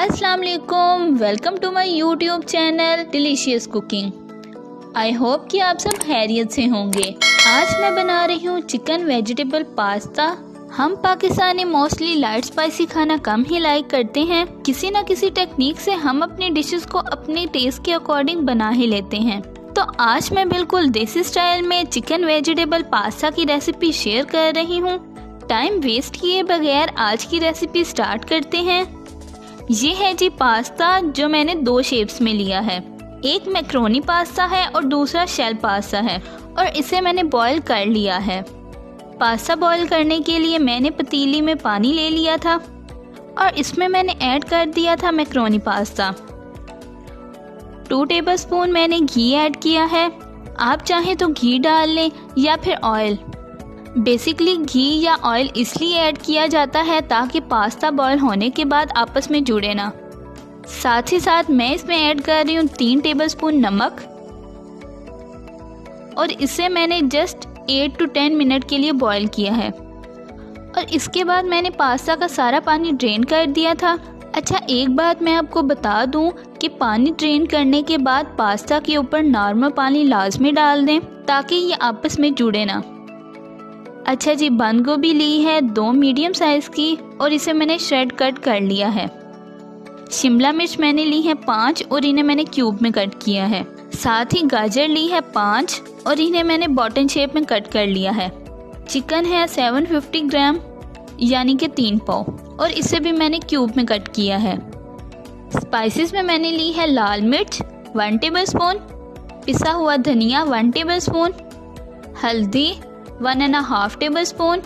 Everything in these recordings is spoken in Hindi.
अस्सलाम वालेकुम, welcome to my YouTube channel delicious cooking. I hope कि आप सब खैरियत से होंगे। आज मैं बना रही हूँ चिकन वेजिटेबल पास्ता। हम पाकिस्तानी मोस्टली लाइट स्पाइसी खाना कम ही लाइक करते हैं। किसी न किसी टेक्निक से हम अपनी डिशेस को अपने टेस्ट के अकॉर्डिंग बना ही लेते हैं। तो आज मैं बिल्कुल देसी स्टाइल में चिकन वेजिटेबल पास्ता की रेसिपी शेयर कर रही हूँ। टाइम वेस्ट किए बगैर आज की रेसिपी स्टार्ट करते हैं। ये है जी पास्ता, जो मैंने दो शेप्स में लिया है। एक मैक्रोनी पास्ता है और दूसरा शेल पास्ता है, और इसे मैंने बॉईल कर लिया है। पास्ता बॉईल करने के लिए मैंने पतीली में पानी ले लिया था और इसमें मैंने ऐड कर दिया था मैक्रोनी पास्ता। 2 टेबलस्पून मैंने घी ऐड किया है। आप चाहें तो घी डाल लें या फिर ऑयल। बेसिकली घी या ऑयल इसलिए ऐड किया जाता है ताकि पास्ता बॉईल होने के बाद आपस में जुड़े ना। साथ ही साथ मैं इसमें ऐड कर रही हूँ 3 टेबलस्पून नमक, और इसे मैंने जस्ट 8 to 10 मिनट के लिए बॉईल किया है। और इसके बाद मैंने पास्ता का सारा पानी ड्रेन कर दिया था। अच्छा, एक बात मैं आपको बता दूं कि पानी ड्रेन करने के बाद पास्ता के ऊपर नॉर्मल पानी लाजमी डाल दें ताकि ये आपस में जुड़े ना। अच्छा जी, बंद गोभी ली है 2 मीडियम साइज़ की, और इसे मैंने श्रेड कट कर लिया है। शिमला मिर्च मैंने ली है 5 और इन्हें मैंने क्यूब में कट किया है। साथ ही गाजर ली है 5 और इन्हें मैंने बॉटन शेप में कट कर लिया है। चिकन है 750 ग्राम यानी कि 3 पाव, और इसे भी मैंने क्यूब में कट किया है। स्पाइसेस में मैंने ली है लाल मिर्च 1 टेबलस्पून, पिसा हुआ धनिया 1 टेबलस्पून, हल्दी 1.5 टेबलस्पून,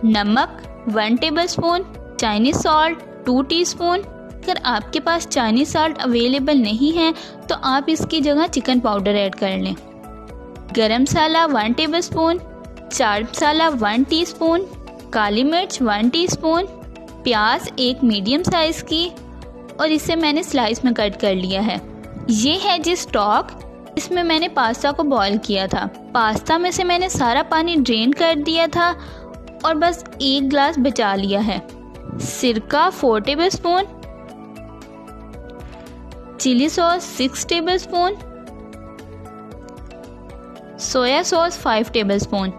नमक 1 टेबलस्पून, चाइनीज सॉल्ट 2 टीस्पून। अगर आपके पास चाइनीज सॉल्ट अवेलेबल नहीं है तो आप इसकी जगह चिकन पाउडर ऐड कर लें। गरम मसाला 1 टेबलस्पून, चाट मसाला 1 टीस्पून, काली मिर्च 1 टीस्पून, प्याज 1 मीडियम साइज़ की, और इसे मैंने स्लाइस में कट कर लिया है। ये है जी स्टॉक, इसमें मैंने पास्ता को बॉईल किया था। पास्ता में से मैंने सारा पानी ड्रेन कर दिया था और बस 1 ग्लास बचा लिया है। सिरका 4 tablespoon, chilli sauce 6 tablespoon, soya sauce 5 tablespoon.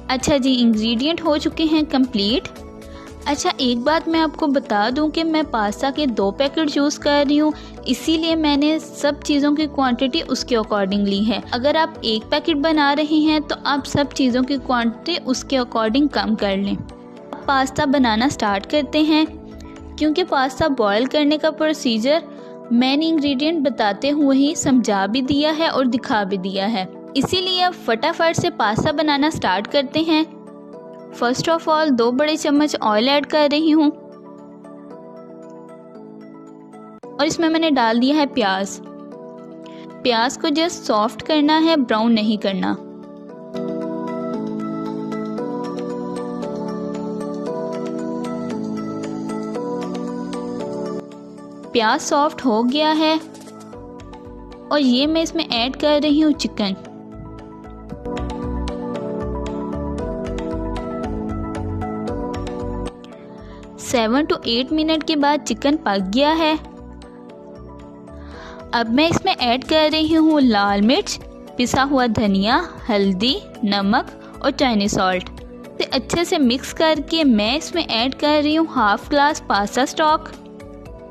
अच्छा जी, इंग्रेडिएंट हो चुके हैं कंप्लीट। अच्छा, एक बात मैं आपको बता दूं कि मैं पास्ता के 2 पैकेट यूज़ कर रही हूँ, इसीलिए मैंने सब चीज़ों की क्वांटिटी उसके अकॉर्डिंग ली है। अगर आप 1 पैकेट बना रहे हैं तो आप सब चीज़ों की क्वांटिटी उसके अकॉर्डिंग कम कर लें। अब पास्ता बनाना स्टार्ट करते हैं। क्योंकि पास्ता बॉईल करने का प्रोसीजर मैंने इंग्रेडिएंट बताते हुए ही समझा भी दिया है और दिखा भी दिया है, इसीलिए अब फटाफट से पास्ता बनाना स्टार्ट करते हैं। फर्स्ट ऑफ ऑल 2 बड़े चम्मच ऑयल ऐड कर रही हूँ, और इसमें मैंने डाल दिया है प्याज। प्याज को जस्ट सॉफ्ट करना है, ब्राउन नहीं करना। प्याज सॉफ्ट हो गया है और ये मैं इसमें ऐड कर रही हूँ चिकन। सेवन to 8 मिनट के बाद चिकन पक गया है। अब मैं इसमें ऐड कर रही हूँ लाल मिर्च, पिसा हुआ धनिया, हल्दी, नमक और चाइनीज सॉल्ट। इसे अच्छे से मिक्स करके मैं इसमें ऐड कर रही हूँ हाफ ग्लास पास्ता स्टॉक।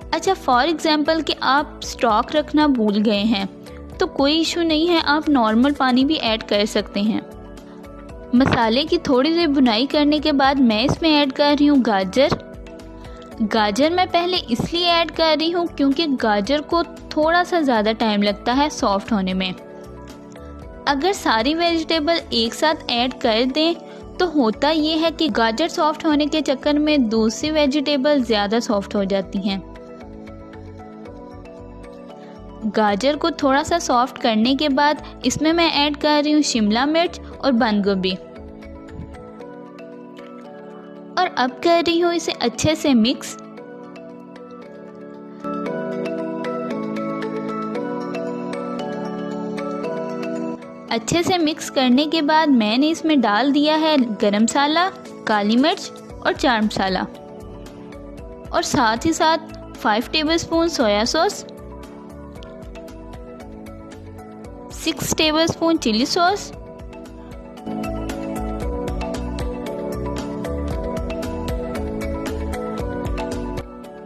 अच्छा, फॉर एग्जांपल कि आप स्टॉक रखना भूल गए हैं तो कोई इशू नहीं है, आप नॉर्मल पानी भी ऐड कर सकते हैं। मसाले की थोड़ी देर भुनाई करने के बाद मैं इसमें ऐड कर रही हूँ गाजर। गाजर मैं पहले इसलिए ऐड कर रही हूँ क्योंकि गाजर को थोड़ा सा ज़्यादा टाइम लगता है सॉफ्ट होने में। अगर सारी वेजिटेबल एक साथ ऐड कर दें तो होता ये है कि गाजर सॉफ्ट होने के चक्कर में दूसरी वेजिटेबल ज़्यादा सॉफ्ट हो जाती हैं। गाजर को थोड़ा सा सॉफ्ट करने के बाद इसमें मैं ऐड कर रही हूँ शिमला मिर्च और बंद गोभी, और अब कर रही हूँ इसे अच्छे से मिक्स। अच्छे से मिक्स करने के बाद मैंने इसमें डाल दिया है गरम मसाला, काली मिर्च और चाट मसाला। और साथ ही साथ 5 tablespoon soya sauce, 6 tablespoon chilli sauce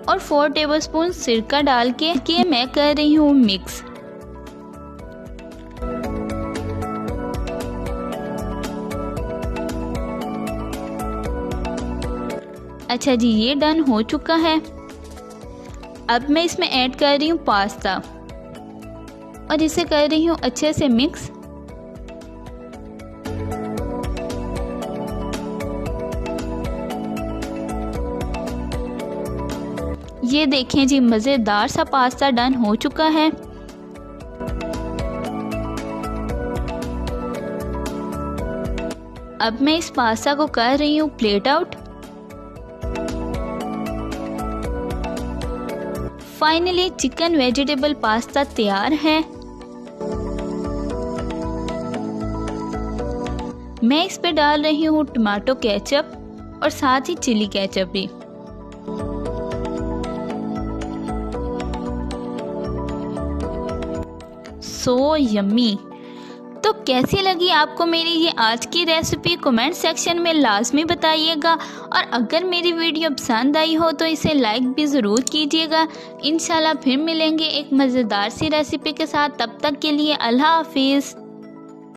और 4 टेबलस्पून सिरका डाल के मैं कर रही हूँ मिक्स। अच्छा जी, ये डन हो चुका है। अब मैं इसमें ऐड कर रही हूँ पास्ता और इसे कर रही हूँ अच्छे से मिक्स। ये देखें जी, मज़ेदार सा पास्ता डन हो चुका है। अब मैं इस पास्ता को कर रही हूँ plate out. Finally chicken vegetable pasta तैयार है। मैं इस पे डाल रही हूँ टमाटो केचप और साथ ही चिली केचप भी। So yummy. तो कैसी लगी आपको मेरी ये आज की रेसिपी, कमेंट सेक्शन में लाजमी बताइएगा। और अगर मेरी वीडियो पसंद आई हो तो इसे लाइक भी ज़रूर कीजिएगा। इंशाल्लाह फिर मिलेंगे एक मज़ेदार सी रेसिपी के साथ। तब तक के लिए अल्लाह हाफिज़।